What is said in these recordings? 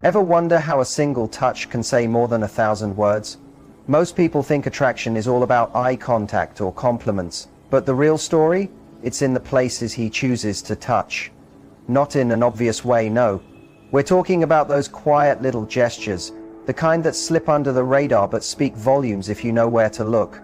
Ever wonder how a single touch can say more than 1,000 words? Most people think attraction is all about eye contact or compliments, but the real story? It's in the places he chooses to touch. Not in an obvious way, no. We're talking about those quiet little gestures, the kind that slip under the radar but speak volumes if you know where to look.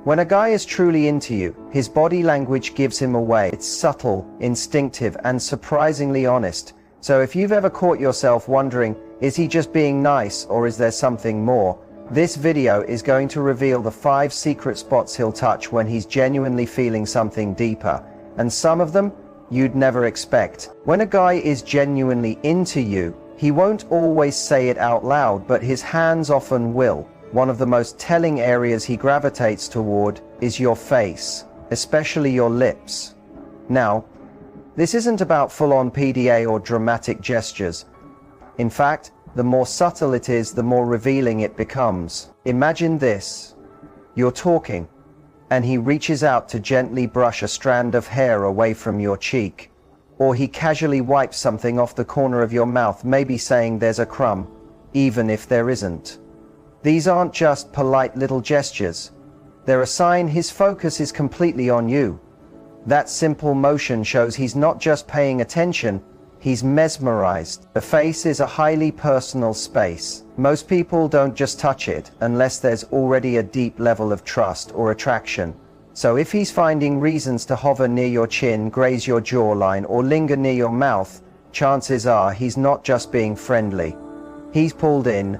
When a guy is truly into you, his body language gives him away. It's subtle, instinctive, and surprisingly honest. So if you've ever caught yourself wondering, is he just being nice or is there something more? This video is going to reveal the 5 secret spots he'll touch when he's genuinely feeling something deeper. And some of them you'd never expect. When a guy is genuinely into you, he won't always say it out loud, but his hands often will. One of the most telling areas he gravitates toward is your face, especially your lips. Now, this isn't about full-on PDA or dramatic gestures. In fact, the more subtle it is, the more revealing it becomes. Imagine this. You're talking, and he reaches out to gently brush a strand of hair away from your cheek. Or he casually wipes something off the corner of your mouth, maybe saying there's a crumb, even if there isn't. These aren't just polite little gestures. They're a sign his focus is completely on you. That simple motion shows he's not just paying attention, he's mesmerized. The face is a highly personal space. Most people don't just touch it unless there's already a deep level of trust or attraction. So if he's finding reasons to hover near your chin, graze your jawline, or linger near your mouth, chances are he's not just being friendly. He's pulled in,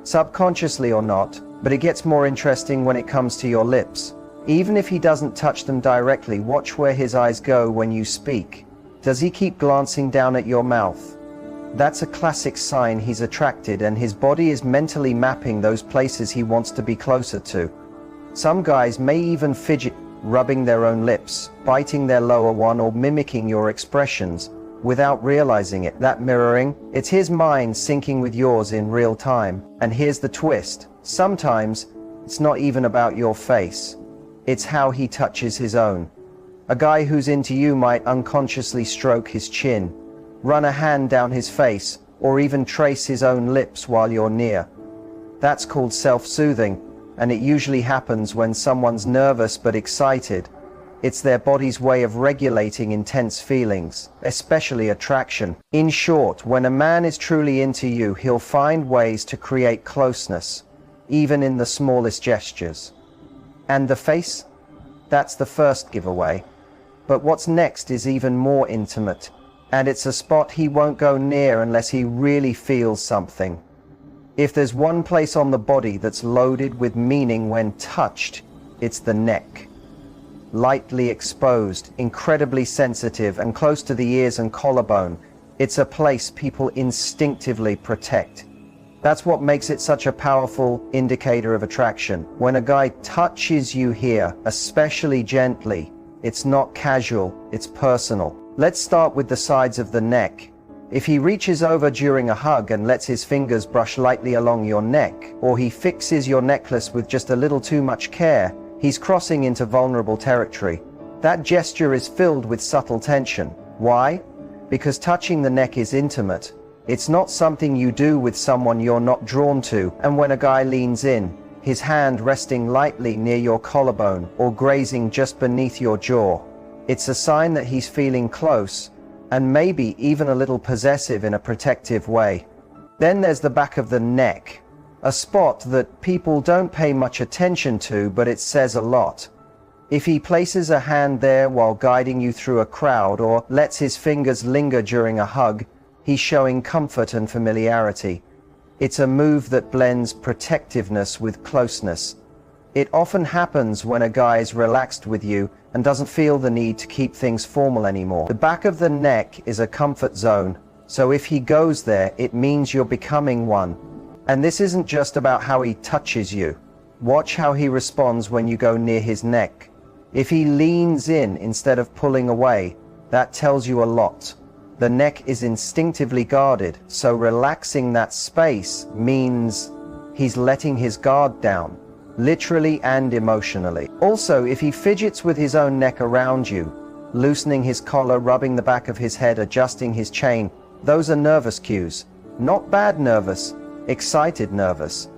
subconsciously or not, but it gets more interesting when it comes to your lips. Even if he doesn't touch them directly, watch where his eyes go when you speak. Does he keep glancing down at your mouth? That's a classic sign he's attracted, and his body is mentally mapping those places he wants to be closer to. Some guys may even fidget, rubbing their own lips, biting their lower one, or mimicking your expressions without realizing it. That mirroring, it's his mind syncing with yours in real time. And here's the twist. Sometimes it's not even about your face. It's how he touches his own. A guy who's into you might unconsciously stroke his chin, run a hand down his face, or even trace his own lips while you're near. That's called self-soothing, and it usually happens when someone's nervous but excited. It's their body's way of regulating intense feelings, especially attraction. In short, when a man is truly into you, he'll find ways to create closeness, even in the smallest gestures. And the face? That's the first giveaway. But what's next is even more intimate, and it's a spot he won't go near unless he really feels something. If there's one place on the body that's loaded with meaning when touched, it's the neck. Lightly exposed, incredibly sensitive, and close to the ears and collarbone, it's a place people instinctively protect. That's what makes it such a powerful indicator of attraction. When a guy touches you here, especially gently, it's not casual, it's personal. Let's start with the sides of the neck. If he reaches over during a hug and lets his fingers brush lightly along your neck, or he fixes your necklace with just a little too much care, he's crossing into vulnerable territory. That gesture is filled with subtle tension. Why? Because touching the neck is intimate. It's not something you do with someone you're not drawn to. And when a guy leans in, his hand resting lightly near your collarbone or grazing just beneath your jaw, it's a sign that he's feeling close and maybe even a little possessive in a protective way. Then there's the back of the neck, a spot that people don't pay much attention to, but it says a lot. If he places a hand there while guiding you through a crowd or lets his fingers linger during a hug, he's showing comfort and familiarity. It's a move that blends protectiveness with closeness. It often happens when a guy is relaxed with you and doesn't feel the need to keep things formal anymore. The back of the neck is a comfort zone, so if he goes there, it means you're becoming one. And this isn't just about how he touches you. Watch how he responds when you go near his neck. If he leans in instead of pulling away, that tells you a lot. The neck is instinctively guarded, so relaxing that space means he's letting his guard down, literally and emotionally. Also, if he fidgets with his own neck around you, loosening his collar, rubbing the back of his head, adjusting his chain, those are nervous cues. Not bad nervous, excited nervous.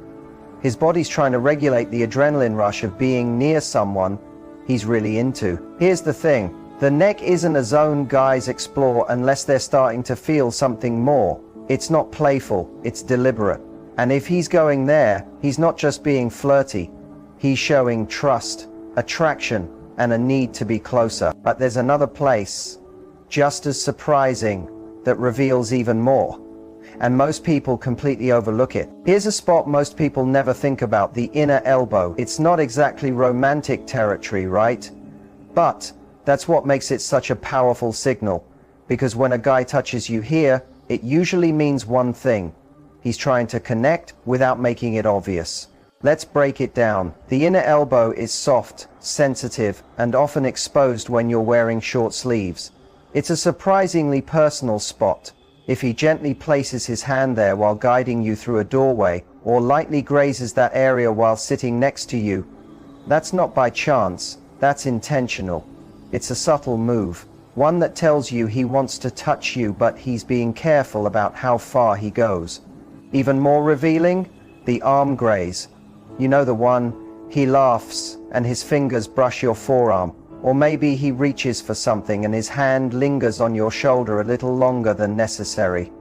His body's trying to regulate the adrenaline rush of being near someone he's really into. Here's the thing, the neck isn't a zone guys explore unless they're starting to feel something more. It's not playful, it's deliberate. And if he's going there, he's not just being flirty, he's showing trust, attraction, and a need to be closer. But there's another place, just as surprising, that reveals even more. And most people completely overlook it. Here's a spot most people never think about, the inner elbow. It's not exactly romantic territory, right? But that's what makes it such a powerful signal. Because when a guy touches you here, it usually means one thing. He's trying to connect without making it obvious. Let's break it down. The inner elbow is soft, sensitive, and often exposed when you're wearing short sleeves. It's a surprisingly personal spot. If he gently places his hand there while guiding you through a doorway, or lightly grazes that area while sitting next to you, that's not by chance, that's intentional. It's a subtle move, one that tells you he wants to touch you, but he's being careful about how far he goes. Even more revealing, the arm graze. You know the one, he laughs and his fingers brush your forearm. Or maybe he reaches for something and his hand lingers on your shoulder a little longer than necessary.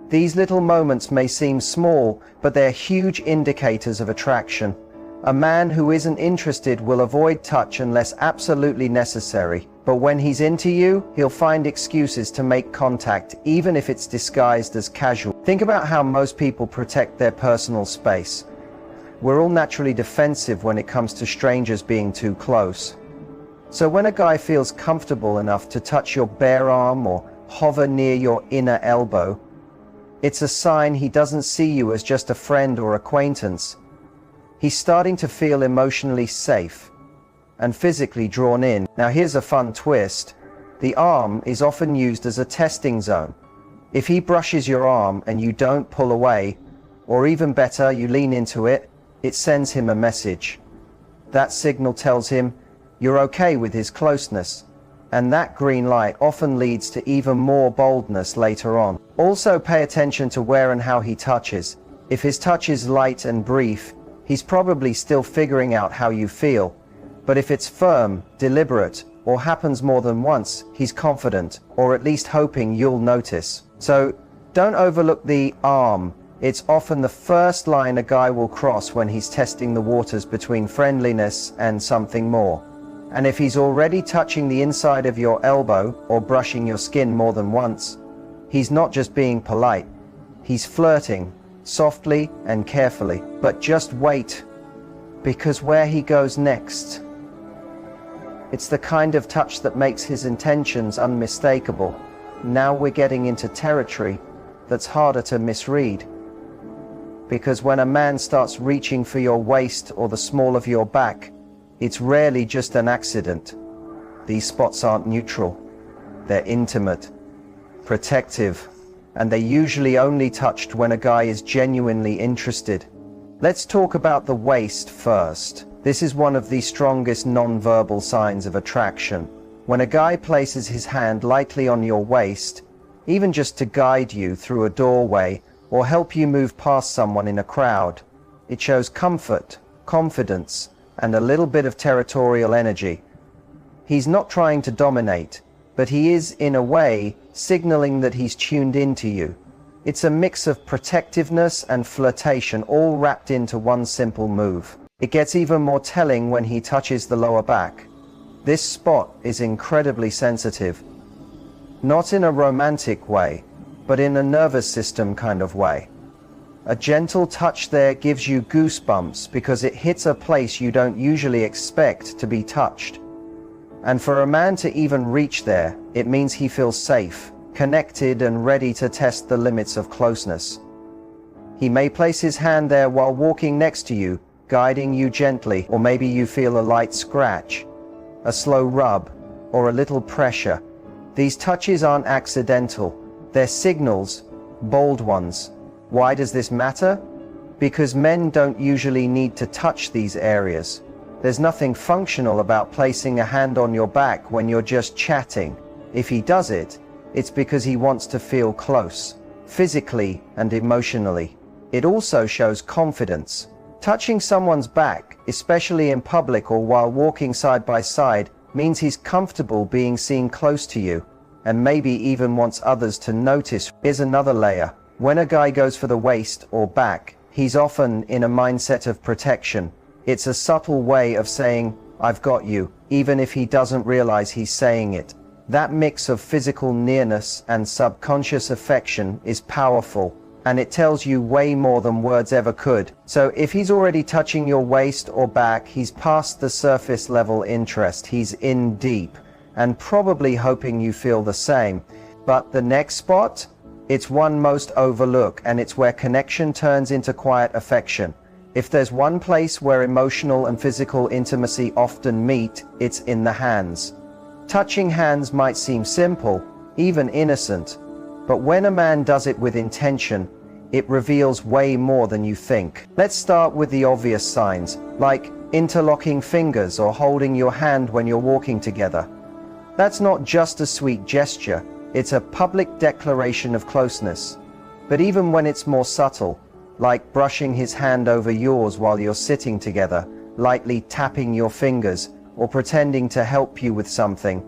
These little moments may seem small, but they're huge indicators of attraction. A man who isn't interested will avoid touch unless absolutely necessary. But when he's into you, he'll find excuses to make contact, even if it's disguised as casual. Think about how most people protect their personal space. We're all naturally defensive when it comes to strangers being too close. So when a guy feels comfortable enough to touch your bare arm or hover near your inner elbow, it's a sign he doesn't see you as just a friend or acquaintance. He's starting to feel emotionally safe and physically drawn in. Now here's a fun twist. The arm is often used as a testing zone. If he brushes your arm and you don't pull away, or even better, you lean into it, it sends him a message. That signal tells him you're okay with his closeness, and that green light often leads to even more boldness later on. Also pay attention to where and how he touches. If his touch is light and brief, he's probably still figuring out how you feel. But if it's firm, deliberate, or happens more than once, he's confident, or at least hoping you'll notice. So don't overlook the arm. It's often the first line a guy will cross when he's testing the waters between friendliness and something more. And if he's already touching the inside of your elbow or brushing your skin more than once, he's not just being polite, he's flirting, softly and carefully. But just wait, because where he goes next, it's the kind of touch that makes his intentions unmistakable. Now we're getting into territory that's harder to misread. Because when a man starts reaching for your waist or the small of your back, it's rarely just an accident. These spots aren't neutral. They're intimate, protective, and they're usually only touched when a guy is genuinely interested. Let's talk about the waist first. This is one of the strongest non-verbal signs of attraction. When a guy places his hand lightly on your waist, even just to guide you through a doorway or help you move past someone in a crowd, it shows comfort, confidence, and a little bit of territorial energy. He's not trying to dominate, but he is, in a way, signaling that he's tuned into you. It's a mix of protectiveness and flirtation, all wrapped into one simple move. It gets even more telling when he touches the lower back. This spot is incredibly sensitive. Not in a romantic way, but in a nervous system kind of way. A gentle touch there gives you goosebumps because it hits a place you don't usually expect to be touched. And for a man to even reach there, it means he feels safe, connected, and ready to test the limits of closeness. He may place his hand there while walking next to you, guiding you gently, or maybe you feel a light scratch, a slow rub, or a little pressure. These touches aren't accidental. They're signals, bold ones. Why does this matter? Because men don't usually need to touch these areas. There's nothing functional about placing a hand on your back when you're just chatting. If he does it, it's because he wants to feel close, physically and emotionally. It also shows confidence. Touching someone's back, especially in public or while walking side by side, means he's comfortable being seen close to you, and maybe even wants others to notice. Here's another layer. When a guy goes for the waist or back, he's often in a mindset of protection. It's a subtle way of saying, "I've got you," even if he doesn't realize he's saying it. That mix of physical nearness and subconscious affection is powerful, and it tells you way more than words ever could. So if he's already touching your waist or back, he's past the surface level interest. He's in deep, and probably hoping you feel the same. But the next spot? It's one most overlooked, and it's where connection turns into quiet affection. If there's one place where emotional and physical intimacy often meet, it's in the hands. Touching hands might seem simple, even innocent, but when a man does it with intention, it reveals way more than you think. Let's start with the obvious signs, like interlocking fingers or holding your hand when you're walking together. That's not just a sweet gesture, it's a public declaration of closeness. But even when it's more subtle, like brushing his hand over yours while you're sitting together, lightly tapping your fingers, or pretending to help you with something,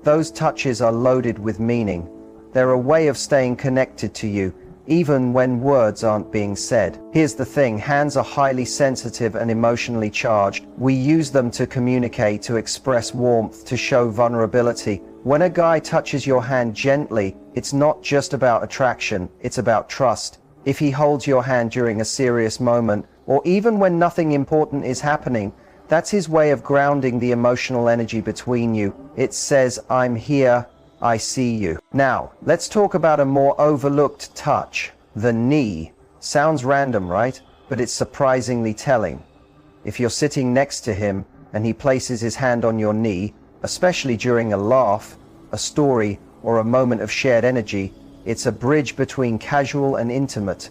those touches are loaded with meaning. They're a way of staying connected to you, even when words aren't being said. Here's the thing, hands are highly sensitive and emotionally charged. We use them to communicate, to express warmth, to show vulnerability. When a guy touches your hand gently, it's not just about attraction, it's about trust. If he holds your hand during a serious moment, or even when nothing important is happening, that's his way of grounding the emotional energy between you. It says, "I'm here, I see you." Now, let's talk about a more overlooked touch, the knee. Sounds random, right? But it's surprisingly telling. If you're sitting next to him and he places his hand on your knee, especially during a laugh, a story, or a moment of shared energy, it's a bridge between casual and intimate.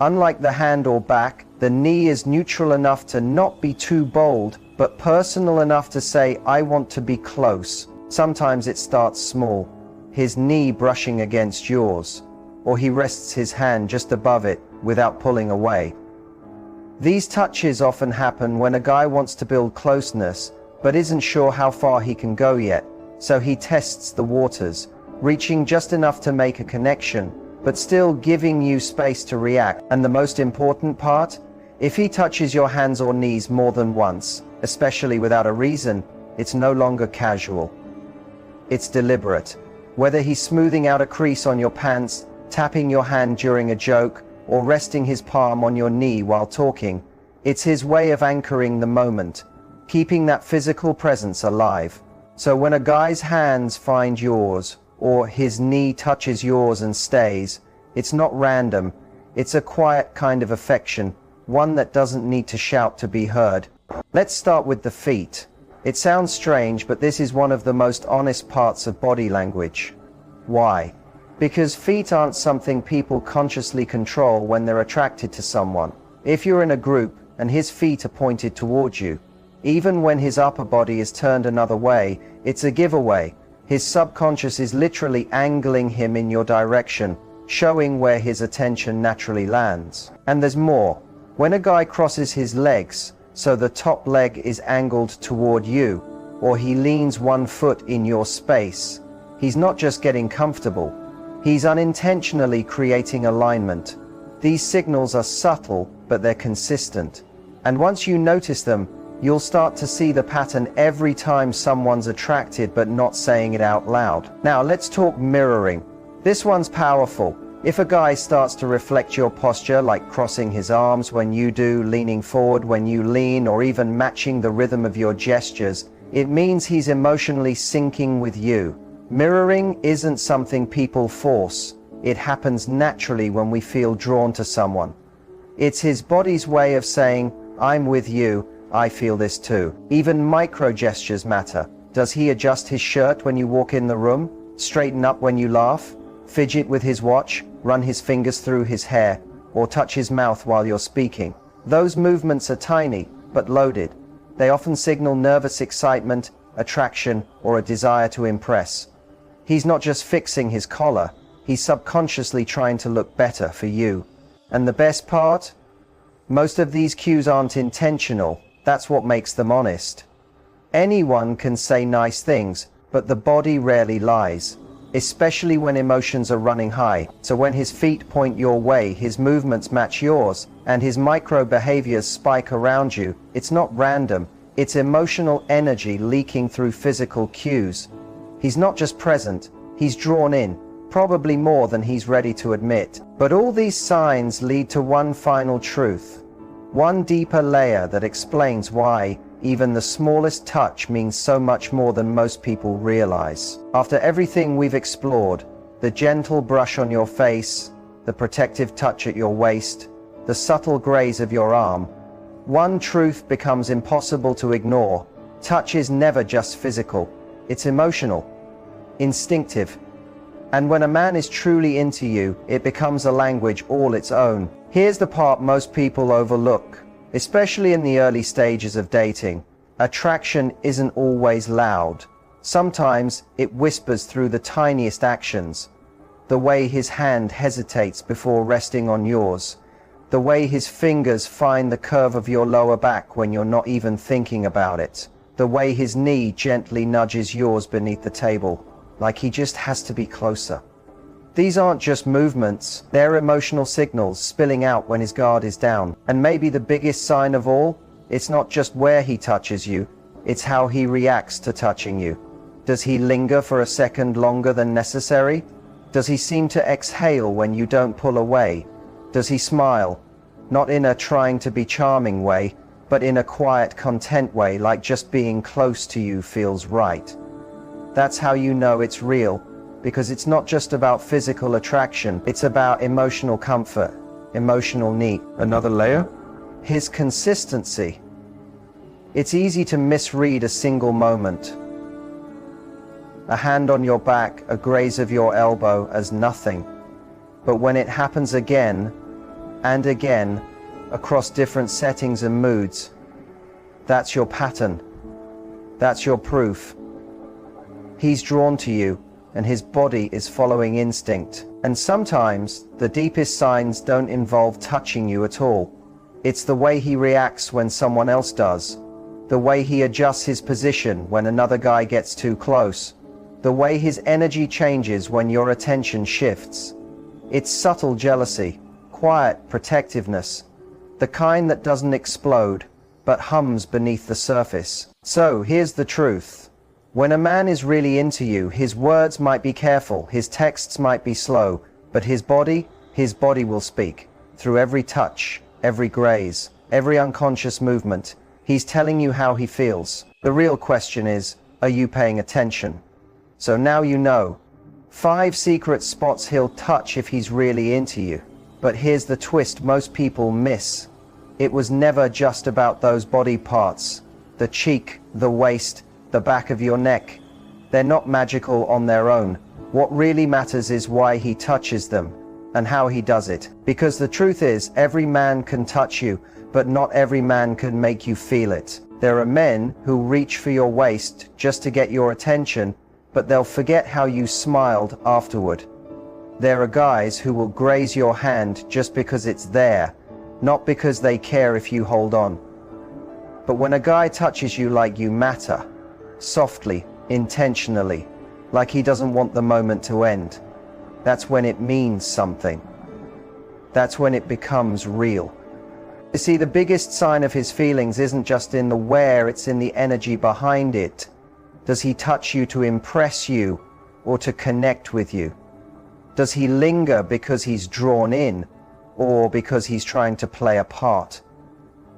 Unlike the hand or back, the knee is neutral enough to not be too bold, but personal enough to say, "I want to be close." Sometimes it starts small, his knee brushing against yours, or he rests his hand just above it without pulling away. These touches often happen when a guy wants to build closeness, but isn't sure how far he can go yet, so he tests the waters, reaching just enough to make a connection, but still giving you space to react. And the most important part? If he touches your hands or knees more than once, especially without a reason, it's no longer casual. It's deliberate. Whether he's smoothing out a crease on your pants, tapping your hand during a joke, or resting his palm on your knee while talking, it's his way of anchoring the moment, keeping that physical presence alive. So when a guy's hands find yours, or his knee touches yours and stays, it's not random, it's a quiet kind of affection, one that doesn't need to shout to be heard. Let's start with the feet. It sounds strange, but this is one of the most honest parts of body language. Why? Because feet aren't something people consciously control when they're attracted to someone. If you're in a group and his feet are pointed towards you, even when his upper body is turned another way, it's a giveaway. His subconscious is literally angling him in your direction, showing where his attention naturally lands. And there's more. When a guy crosses his legs, so the top leg is angled toward you, or he leans one foot in your space, he's not just getting comfortable, he's unintentionally creating alignment. These signals are subtle, but they're consistent. And once you notice them, you'll start to see the pattern every time someone's attracted but not saying it out loud. Now let's talk mirroring. This one's powerful. If a guy starts to reflect your posture, like crossing his arms when you do, leaning forward when you lean, or even matching the rhythm of your gestures, it means he's emotionally syncing with you. Mirroring isn't something people force. It happens naturally when we feel drawn to someone. It's his body's way of saying, "I'm with you, I feel this too." Even micro gestures matter. Does he adjust his shirt when you walk in the room? Straighten up when you laugh? Fidget with his watch? Run his fingers through his hair? Or touch his mouth while you're speaking? Those movements are tiny, but loaded. They often signal nervous excitement, attraction, or a desire to impress. He's not just fixing his collar, He's subconsciously trying to look better for you. And the best part? Most of these cues aren't intentional. That's what makes them honest. Anyone can say nice things, but the body rarely lies, especially when emotions are running high. So when his feet point your way, his movements match yours, and his micro behaviors spike around you, it's not random. It's emotional energy leaking through physical cues. He's not just present, he's drawn in, probably more than he's ready to admit. But all these signs lead to one final truth, one deeper layer that explains why even the smallest touch means so much more than most people realize. After everything we've explored, the gentle brush on your face, the protective touch at your waist, the subtle graze of your arm, one truth becomes impossible to ignore. Touch is never just physical, it's emotional, instinctive. And when a man is truly into you, it becomes a language all its own. Here's the part most people overlook, especially in the early stages of dating. Attraction isn't always loud. Sometimes it whispers through the tiniest actions. The way his hand hesitates before resting on yours. The way his fingers find the curve of your lower back when you're not even thinking about it. The way his knee gently nudges yours beneath the table, like he just has to be closer. These aren't just movements, they're emotional signals spilling out when his guard is down. And maybe the biggest sign of all, it's not just where he touches you, it's how he reacts to touching you. Does he linger for a second longer than necessary? Does he seem to exhale when you don't pull away? Does he smile? Not in a trying to be charming way, but in a quiet, content way, like just being close to you feels right. That's how you know it's real, because it's not just about physical attraction, it's about emotional comfort, emotional need. Another layer? His consistency. It's easy to misread a single moment. A hand on your back, a graze of your elbow as nothing. But when it happens again and again, across different settings and moods, that's your pattern. That's your proof. He's drawn to you, and his body is following instinct. And sometimes the deepest signs don't involve touching you at all. It's the way he reacts when someone else does, the way he adjusts his position when another guy gets too close, the way his energy changes when your attention shifts. It's subtle jealousy, quiet protectiveness, the kind that doesn't explode but hums beneath the surface. So here's the truth. When a man is really into you, his words might be careful, his texts might be slow, but his body will speak. Through every touch, every graze, every unconscious movement, he's telling you how he feels. The real question is, are you paying attention? So now you know. 5 secret spots he'll touch if he's really into you. But here's the twist most people miss. It was never just about those body parts. The cheek, the waist, the back of your neck. They're not magical on their own. What really matters is why he touches them and how he does it. Because the truth is, every man can touch you, but not every man can make you feel it. There are men who reach for your waist just to get your attention, but they'll forget how you smiled afterward. There are guys who will graze your hand just because it's there, not because they care if you hold on. But when a guy touches you like you matter, softly, intentionally, like he doesn't want the moment to end, that's when it means something. That's when it becomes real. You see, the biggest sign of his feelings isn't just in the where, it's in the energy behind it. Does he touch you to impress you or to connect with you? Does he linger because he's drawn in or because he's trying to play a part?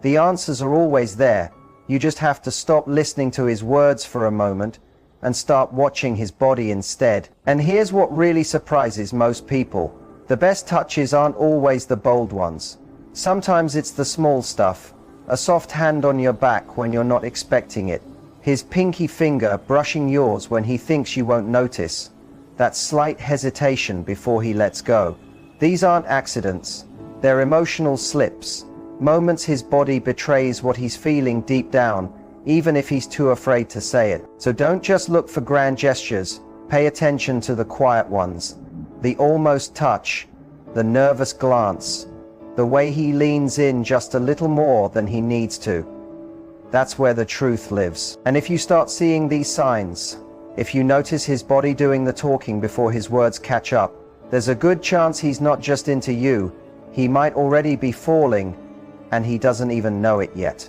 The answers are always there. You just have to stop listening to his words for a moment and start watching his body instead. And here's what really surprises most people. The best touches aren't always the bold ones. Sometimes it's the small stuff. A soft hand on your back when you're not expecting it. His pinky finger brushing yours when he thinks you won't notice. That slight hesitation before he lets go. These aren't accidents. They're emotional slips. Moments his body betrays what he's feeling deep down, even if he's too afraid to say it. So don't just look for grand gestures. Pay attention to the quiet ones. The almost touch, the nervous glance, the way he leans in just a little more than he needs to. That's where the truth lives. And if you start seeing these signs, if you notice his body doing the talking before his words catch up, there's a good chance he's not just into you, he might already be falling, and he doesn't even know it yet.